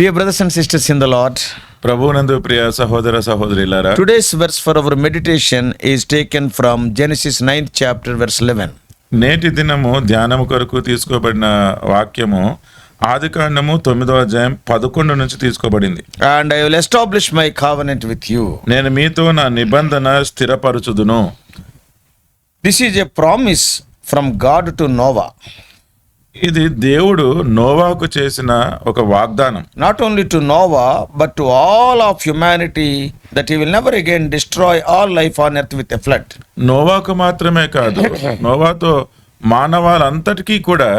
Dear brothers and sisters in the Lord, ప్రభువునందు ప్రియ సహోదర సహోదరులారా, today's verse for our meditation is taken from Genesis 9th chapter verse 11. నేటి దినము ధ్యానము కొరకు తీసుకోబడిన వాక్యము ఆదికాండము 9వ అధ్యాయం 11 నుంచి తీసుకోబడింది. And I will establish my covenant with you. నేను మీతో నా నిబంధన స్థిరపరచుదును. This is a promise from God to Noah. ఇది దేవుడు నోవాకు చేసిన ఒక వాగ్దానం. Not only to Noah, but to all of humanity, that he will never again destroy all life on earth with a flood. నోవాకు మాత్రమే కాదు, నోవాతో మానవాళంతటికీ కూడా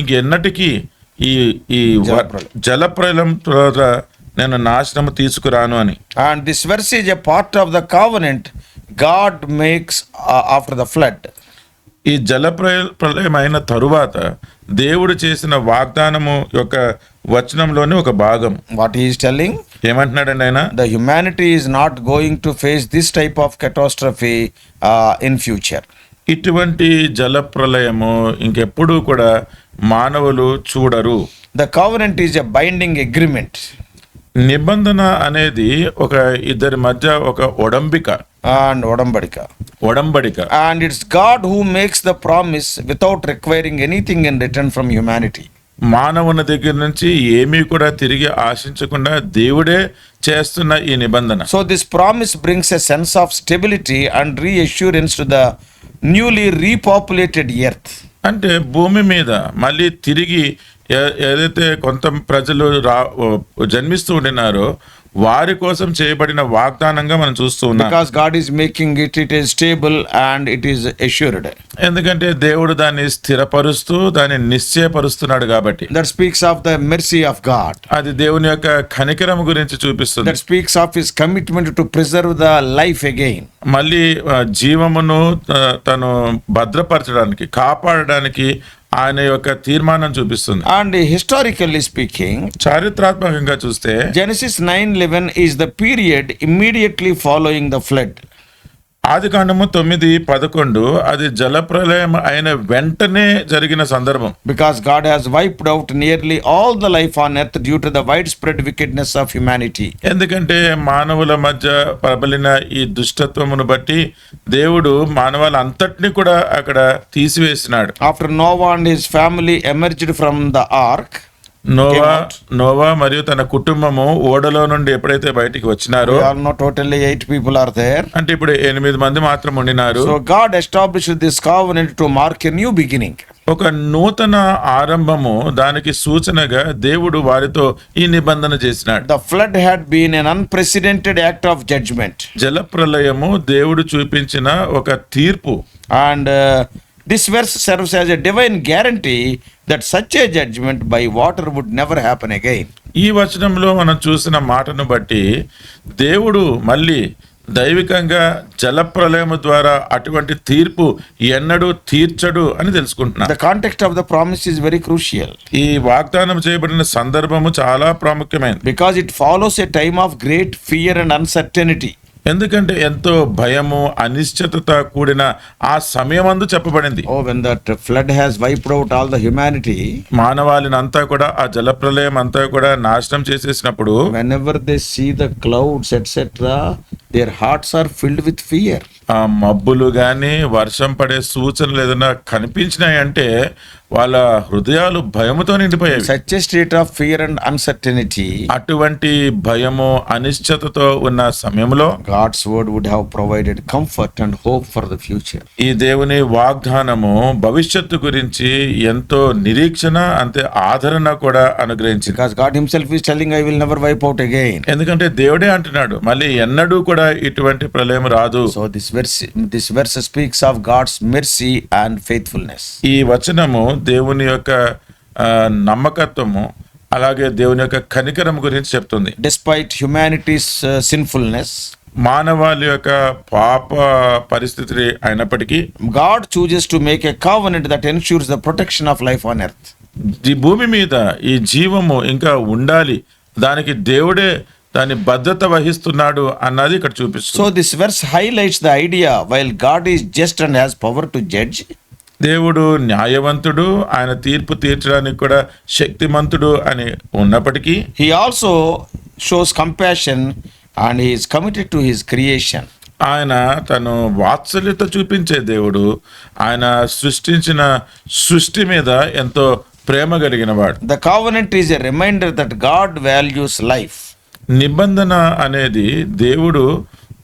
ఇంకెన్నటికీ ఈ ఈ జలప్రలయం ద్వారా నేను నాశనము తీసుకురాను అని. And this verse is a part of the covenant God makes after the flood. ఈ ప్రళయం అయిన తరువాత దేవుడు చేసిన వాగ్దానము యొక్క వచనంలోని ఒక భాగం. What he is telling? ఏమంటున్నాడండి ఆయన? The humanity is not going to face this type of catastrophe in future. ఇటువంటి జలప్రలయము ఇంకెప్పుడు కూడా మానవులు చూడరు. The covenant is a binding agreement. నిబంధన అనేది ఒక ఇద్దరి మధ్య ఒక ఒడంబిక. And ఒడంబడిక. And it's God who makes the promise without requiring anything in return from humanity. మానవుని దగ్గర నుంచి ఏమీ కూడా తిరిగి ఆశించకుండా దేవుడే చేస్తున్న ఈ నిబంధన. So this promise brings a sense of stability and reassurance to the newly repopulated earth. అంటే భూమి మీద మళ్ళీ తిరిగి ఏదైతే కొంత ప్రజలు జన్మిస్తూ ఉండినారో వారి కోసం చేయబడిన వాగ్దానంగా మనం చూస్తూ ఉన్నాం. Because God is making it is stable and it is assured. ఎందుకంటే దేవుడు దాన్ని స్థిరపరుస్తూ దాన్ని నిశ్చయపరుస్తున్నాడు కాబట్టి. That speaks of the mercy of God. అది దేవుని యొక్క కనికరం గురించి చూపిస్తుంది. That speaks of his commitment to preserve the life again. మళ్ళీ జీవమును తను భద్రపరచడానికి కాపాడడానికి ఆయన యొక్క తీర్మానం చూపిస్తుంది. And historically speaking, చారిత్రాత్మకంగా చూస్తే Genesis 9:11 is the period immediately following the flood. ఆదికాండము 9:11 అది జలప్రలయం అయిన వెంటనే జరిగిన సందర్భం. Because God has wiped out nearly all the life on earth due to the widespread wickedness of humanity. ఎందుకంటే మానవుల మధ్య ప్రబలిన ఈ దుష్టత్వమును బట్టి దేవుడు మానవాళంతటిని కూడా అక్కడ తీసివేసినాడు. After Noah and his family emerged from the ark, Noah మరియు తన కుటుంబము ఓడలో నుండి ఎప్పుడైతే బయటికి వచ్చినారో, we all know totally 8 people are there. అంటే ఇప్పుడు 8 మంది మాత్రం ఉండినారు. So God established this covenant to mark a new beginning. ఒక నూతన ఆరంభము దానికి సూచనగా దేవుడు వారితో ఈ నిబంధన చేసినాడు. The flood had been an unprecedented act of judgment. జలప్రలయము దేవుడు చూపించిన ఒక తీర్పు. And this verse serves as a divine guarantee that such a judgment by water would never happen again. ఈ వచనంలో మనం చూసిన మాటను బట్టి దేవుడు మళ్ళీ దైవికంగా జలప్రలయము ద్వారా అటువంటి తీర్పు ఎన్నడూ తీర్చడు అని తెలుసుకుంటున్నాం. The context of the promise is very crucial. ఈ వాగ్దానం చేయబడిన సందర్భము చాలా ప్రాముఖ్యమైనది. Because it follows a time of great fear and uncertainty. ఎందుకంటే ఎంతో భయము అనిశ్చితత కూడిన ఆ సమయమందు చెప్పబడింది. Oh, when that flood has wiped out all the humanity, మానవాళిని అంతా కూడా ఆ జలప్రలయం అంతా కూడా నాశనం చేసేసినప్పుడు, whenever they see the clouds etc., their hearts are filled with fear. ఆ మబ్బులు గాని వర్షం పడే సూచనలు ఏదైనా కనిపించినాయంటే వాళ్ళ హృదయాలు భయముతో నిండిపోయాయి. Such a state of fear and uncertainty, అటువంటి భయము అనిశ్చితతో ఉన్న సమయంలో God's word would have provided comfort and hope for the future. ఈ దేవుని వాగ్దానము భవిష్యత్తు గురించి ఎంతో నిరీక్షణ అంతే ఆదరణ కూడా అనుగ్రహించింది. Because God himself is telling, I will never wipe out again. ఎందుకంటే దేవుడే అంటున్నాడు మళ్ళీ ఎన్నడూ కూడా ఇటువంటి ప్రళయం రాదు. So this verse speaks of God's mercy and faithfulness. ఈ వచనము దేవుని యొక్క నమ్మకత్వము అలాగే దేవుని యొక్క కనికరం గురించి చెప్తుంది. Despite humanity's sinfulness, మానవాళి యొక్క పాప పరిస్థితి అయినప్పటికీ God chooses to make a covenant that ensures the protection of life on earth. ఈ భూమి మీద ఈ జీవము ఇంకా ఉండాలి, దానికి దేవుడే దాని భద్రత వహిస్తున్నాడు అన్నది ఇక్కడ చూపిస్తుంది. So this verse highlights the idea, while God is just and has power to judge, దేవుడు న్యాయవంతుడు, ఆయన తీర్పు తీర్చడానికి కూడా శక్తిమంతుడు అని ఉన్నప్పటికీ he also shows compassion and he is committed to his creation. ఆయన తను వాత్సల్యత చూపించే దేవుడు. ఆయన సృష్టించిన సృష్టి మీద ఎంతో ప్రేమ కలిగిన వాడు. The covenant is a reminder that God values life. నిబంధన అనేది దేవుడు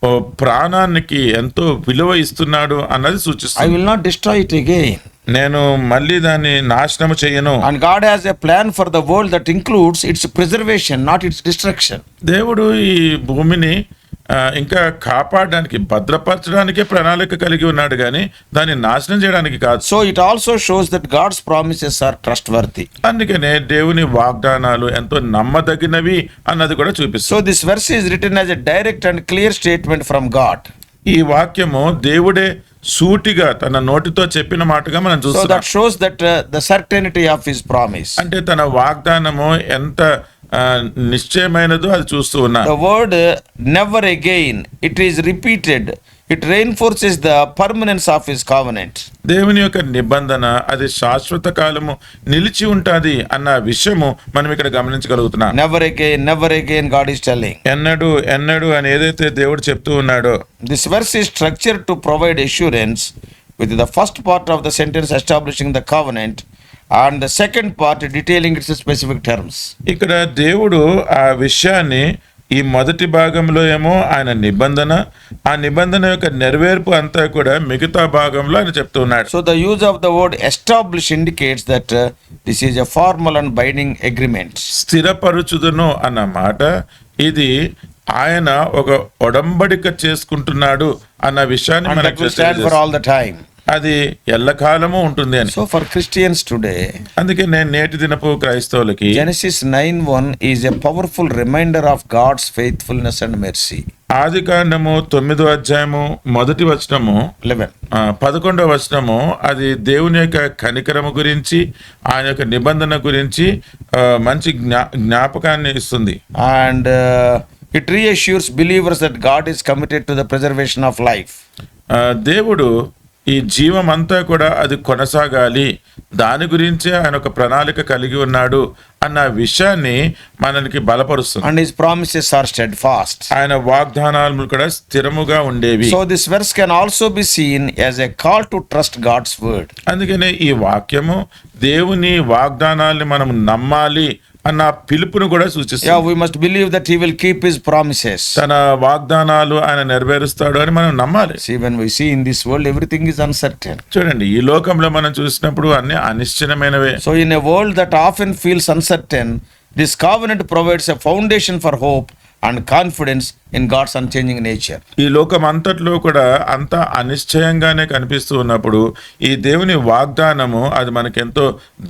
ఓ ప్రాణానికి ఎంతో విలువ ఇస్తున్నాడు అన్నది I సూచిస్తుంది. will not destroy it again. నేను మళ్ళీ దాన్ని నాశనం చేయను. And God has a plan for the world that includes its preservation, not its destruction. దేవుడు ఈ భూమిని ఇంకా కాపాడడానికి, భద్రపరచడానికే ప్రణాళిక కలిగి ఉన్నాడు కానీ దాన్ని నాశనం చేయడానికి కాదు. So it also shows that God's promises are trustworthy. అందుకనే దేవుని వాగ్దానాలు ఎంతో నమ్మదగినవి అన్నది కూడా చూపిస్తుంది. So this verse is written as a direct and clear statement from God. ఈ వాక్యము దేవుడే సూటిగా తన నోటితో చెప్పిన మాటగా మనం So చూస్తున్నాం. that shows that the certainty of his promise. అంటే తన వాగ్దానము ఎంత నిశ్చయమైనదో అది చూస్తూ ఉన్నా. The word never again, it is repeated. It reinforces the permanence of his covenant. దేవుని యొక్క నిబంధన అది శాశ్వత కాలము నిలిచి ఉంటాది అన్న విషయము మనం ఇక్కడ గమనించగలుగుతున్నాం. Never again God is telling. ఎన్నడు ఎన్నడు అని ఏదైతే దేవుడు చెప్తూ ఉన్నాడో. This verse is structured to provide assurance, with the first part of the sentence establishing the covenant and the second part detailing its specific terms. ఇక్కడ దేవుడు ఆ విషయాన్ని ఈ మొదటి భాగంలో ఏమో ఆయన నిబంధన, ఆ నిబంధన యొక్క నెరవేర్పు అంతా కూడా మిగతా భాగంలో ఆయన చెప్తూ ఉన్నాడు. So the use of the word establish indicates that this is a formal and binding agreement. స్థిరపరుచుదును అన్న మాట ఇది ఆయన ఒక ఒడంబడిక చేసుకుంటున్నాడు అన్న విషయాన్ని And that మనకు will stand for all the time. అది ఎల్లకాలము ఉంటుంది అని. So for Christians today, అందుకే నేను నేటి దినపు క్రైస్తవులకి Genesis 9:1 is a powerful reminder of God's faithfulness and mercy. ఆదికాండము 9వ అధ్యాయము 1వ వచనము 11. 11వ వచనము అది దేవుని యొక్క కనికరము గురించి, ఆయన యొక్క నిబంధన గురించి మంచి జ్ఞాపకాన్ని ఇస్తుంది. And it reassures believers that God is committed to the preservation of life. దేవుడు ఈ జీవం అంతా కూడా అది కొనసాగాలి, దాని గురించే ఆయన ఒక ప్రణాళిక కలిగి ఉన్నాడు అన్న విషయాన్ని మనకి బలపరుస్తుంది. And his promises are steadfast. ఆయన వాగ్దానాలు కూడా స్థిరముగా ఉండేవి. So this verse can also be seen as a call to trust God's word. అందుకనే ఈ వాక్యము దేవుని వాగ్దానాల్ని మనం నమ్మాలి అన్న పిలుపును కూడా సూచిస్తుంది. Yeah, we must believe that he will keep his promises. తన వాగ్దానాలు ఆయన నెరవేరుస్తాడు అని మనం నమ్మాలి. See, when we see in this world everything is uncertain. చూడండి, ఈ లోకంలో మనం చూసినప్పుడు అన్ని అనిశ్చయమైనవే. So in a world that often feels uncertain, this covenant provides a foundation for hope and confidence in God's unchanging nature. ఈ లోకం అంతట్లో కూడా అంత అనిశ్చయంగానే కనిపిస్తూ ఉన్నప్పుడు ఈ దేవుని వాగ్దానము అది మనకెంతో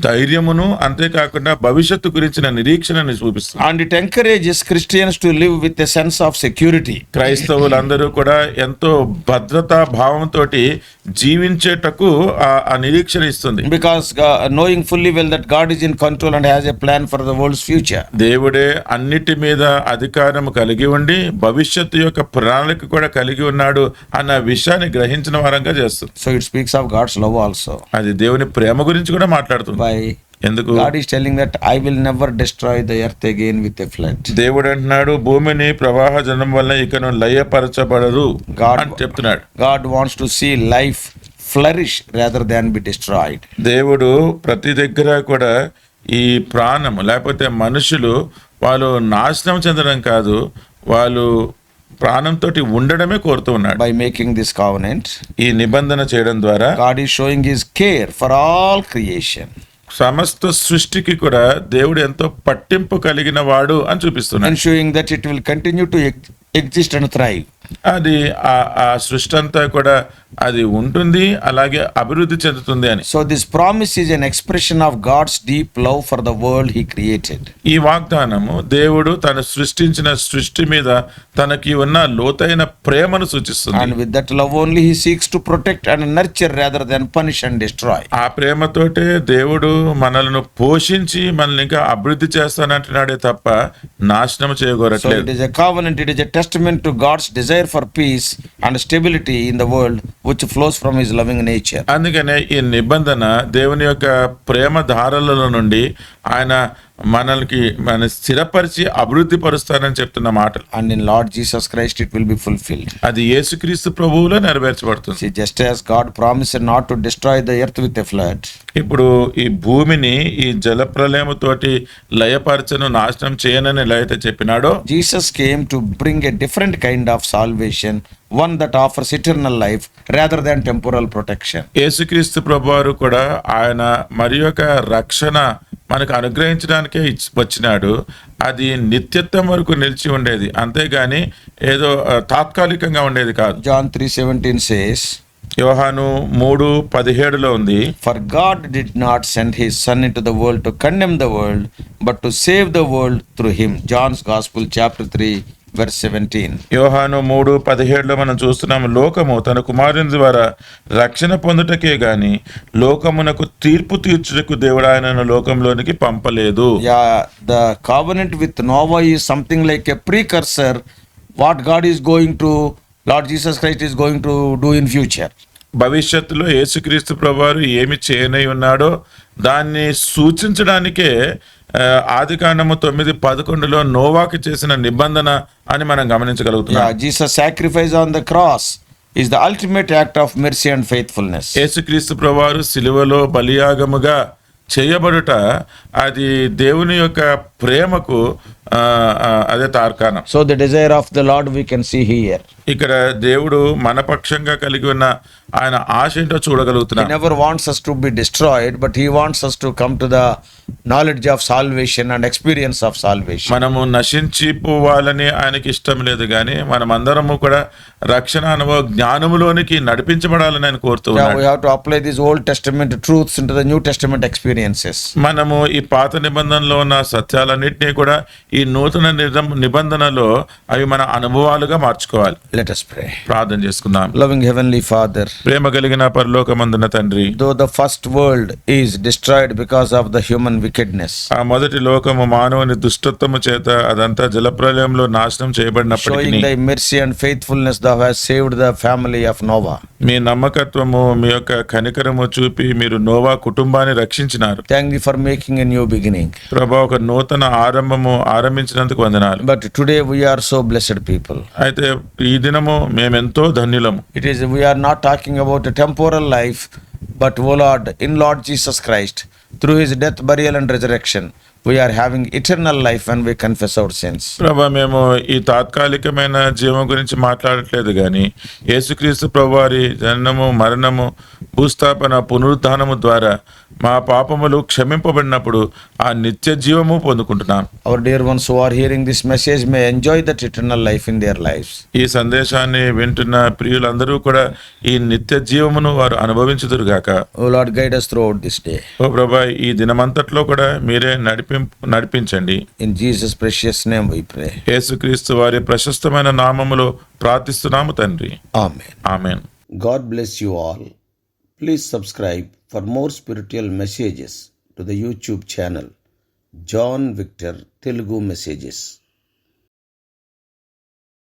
ధైర్యమును, అంతేకాకుండా భవిష్యత్తు గురించిన నిరీక్షణని చూపిస్తుంది. And it encourages Christians to live with a sense of security. క్రైస్తవులందరూ కూడా ఎంతో భద్రతా భావంతో జీవించేటకు ఆ నిరీక్షణ ఇస్తుంది. Because knowing fully well that God is in control and has a plan for the world's future. దేవుడే అన్నిటి మీద అధికారం కలిగి ఉండి భవిష్యత్తు యొక్క ప్రణాళిక కూడా కలిగి ఉన్నాడు అన్న విషయాన్ని గ్రహించిన వారంగా చేస్తుంది. So it speaks of God's love also. అది దేవుని ప్రేమ గురించి కూడా మాట్లాడుతుంది. By ఎందుకు? God is telling that I will never destroy the earth again with a flood. దేవుడు అంటున్నాడు భూమిని ప్రవాహ జలం వల్ల ఇకను లయపరచబడరు అని చెప్తున్నాడు. God wants to see life flourish rather than be destroyed. దేవుడు ప్రతి దగ్గర కూడా ఈ ప్రాణం లేకపోతే మనుషులు వాళ్ళు నాశనం చెందడం కాదు, వాళ్ళు ప్రాణంతో ఉండడమే కోరుతూ ఉన్నాడు. By making this covenant, ఈ నిబంధన చేయడం ద్వారా God is showing his care for all creation. సమస్త సృష్టికి కూడా దేవుడు ఎంతో పట్టింపు కలిగిన వాడు అని చూపిస్తున్నాడు. Ensuring that it will continue to exist and thrive. అది ఆ సృష్టి అంతా కూడా అది ఉంటుంది, అలాగే అభివృద్ధి చెందుతుంది అని. So this promise is an expression of God's deep love for the world he created. ఈ వాగ్దానము దేవుడు తను సృష్టించిన సృష్టి మీద తనకి ఉన్న లోతైన ప్రేమను సూచిస్తుంది. And with that love only he seeks to protect and nurture rather than punish and destroy. ఆ ప్రేమతోటే దేవుడు మనల్ని పోషించి మనల్ని ఇంకా అభివృద్ధి చేస్తానంటున్నాడే తప్ప నాశనం So చేయగోరట్లేదు. it is a covenant, it is a testament to God's desire desire for peace and stability in the world which flows from his loving nature. అందుకనే ఈ నిబంధన దేవుని యొక్క ప్రేమ ధారలలో నుండి ఆయన మన స్థిరపరిచి అభివృద్ధి పరుస్తానని చెప్తున్న మాటలు. And in Lord Jesus Christ it will be fulfilled. అది యేసుక్రీస్తు ప్రభువులో నెరవేర్చబడుతుంది. See, just as God promised not to destroy the earth with a flood, ఇప్పుడు ఈ భూమిని ఈ జలప్రలయముతోటి లయపరచను నాశనం చేయనని ఎలా అయితే చెప్పినాడో, Jesus came to bring a different kind of salvation, one that offers eternal life rather than temporal protection. యేసుక్రీస్తు ప్రభువారు కూడా ఆయన మరి యొక్క రక్షణ మనకు అనుగ్రహించడానికే వచ్చినాడు. అది నిత్యత్వం వరకు నిలిచి ఉండేది, అంతేగాని ఏదో తాత్కాలికంగా ఉండేది కాదు. John 3:17 says, యోహాను 3:17 ఉంది, For God did not send his son into the world to condemn the world, but to save the world through him. John's Gospel chapter 3 verse 17. యోహాను 3:17 మనం చూస్తున్నాము, లోకము తన కుమారుని ద్వారా రక్షణ పొందుటకే గాని లోకమునకు తీర్పు తీర్చుటకు దేవుడు ఆయనను లోకంలోనికి పంపలేదు. Yeah, the covenant with Noah is something like a precursor what God is going to, Lord Jesus Christ is going to do in future. భవిష్యత్తులో యేసుక్రీస్తు ప్రభువారు ఏమి చేయనై ఉన్నాడో దాన్ని సూచించడానికే ఆదికాండము 9:11 నోవాకి చేసిన నిబంధన అని మనం గమనించగలుగుతున్నాం. Yeah, Jesus' sacrifice on the cross is the ultimate act of mercy and faithfulness. యేసుక్రీస్తు ప్రభువారు సిలువలో బలియాగముగా చేయబడుట అది దేవుని యొక్క ప్రేమకు అదే తార్కాణం. So the desire of the Lord we can see here. ఇక్కడ దేవుడు మన పక్షంగా కలిగి ఉన్న ఆయన ఆశ ఏంటో He చూడగలుగుతున్నాం. never wants us to be destroyed, but he wants us to come to the knowledge of salvation and experience of salvation. మనము నశించిపోవాలని ఆయనకి ఇష్టం లేదు, కానీ మనమందరము కూడా రక్షణ అనుభవ జ్ఞానములోనికి నడిపించబడాలని ఆయన కోరుతూ Yeah, ఉన్నాడు. we have to apply these Old Testament truths into the New Testament experiences. మనము ఈ పాత నిబంధనలో ఉన్న సత్యాలన్నింటినీ కూడా ఈ నూతన నిబంధనలో అవి మన అనుభవాలుగా మార్చుకోవాలి. Let us pray. ప్రార్థన చేసుకుందాం. Loving Heavenly Father, ప్రేమ కలిగిన పరలోకమందున తండ్రి, though the first world is destroyed because of the human wickedness, ఆ మొదటి లోకము మానవుని దుష్టత్వము చేత అదంతా జలప్రలయంలో నాశనం చేయబడినప్పటికీ showing thy mercy and faithfulness, thou hast saved the family of Noah. మీ నమ్మకత్వము మీ యొక్క కనికరము చూపి మీరు నోవా కుటుంబాన్ని రక్షించినారు. Thank thee for making a new beginning. ప్రభా, ఒక నూతన ఆరంభించినందుకు వందనాలు. But today we are so blessed people. అయితే ఈ దినము మేమెంతో ధన్యులము. It is, we are not talking about a temporal life, but O Lord, in Lord Jesus Christ, through his death, burial and resurrection, we are having eternal life when we confess our sins. ప్రభా, మేము ఈ తాత్కాలికమైన జీవం గురించి మాట్లాడట్లేదు, కానీ యేసుక్రీస్తు ప్రభువారి జననము, మరణము, భూస్థాపన, పునరుద్ధానము ద్వారా మా పాపములు క్షమింపబడినప్పుడు ఆ నిత్య జీవము పొందుకుంటున్నాం. Our dear ones who are hearing this message may enjoy that eternal life in their lives. ఈ సందేశాన్ని వింటున్న ప్రియులందరూ కూడా ఈ నిత్య జీవమును వారు అనుభవించుదురుగాక. O Lord, guide us throughout this day. ఓ ప్రభా, ఈ దినమంతట్లో కూడా మీరే నడిపించండి. In Jesus' precious name we pray. యేసుక్రీస్తు వారి ప్రశస్తమైన నామములో ప్రార్థిస్తున్నాము తండ్రి. Amen. Amen. God bless you all. Please subscribe for more spiritual messages to the YouTube channel John Victor Telugu Messages.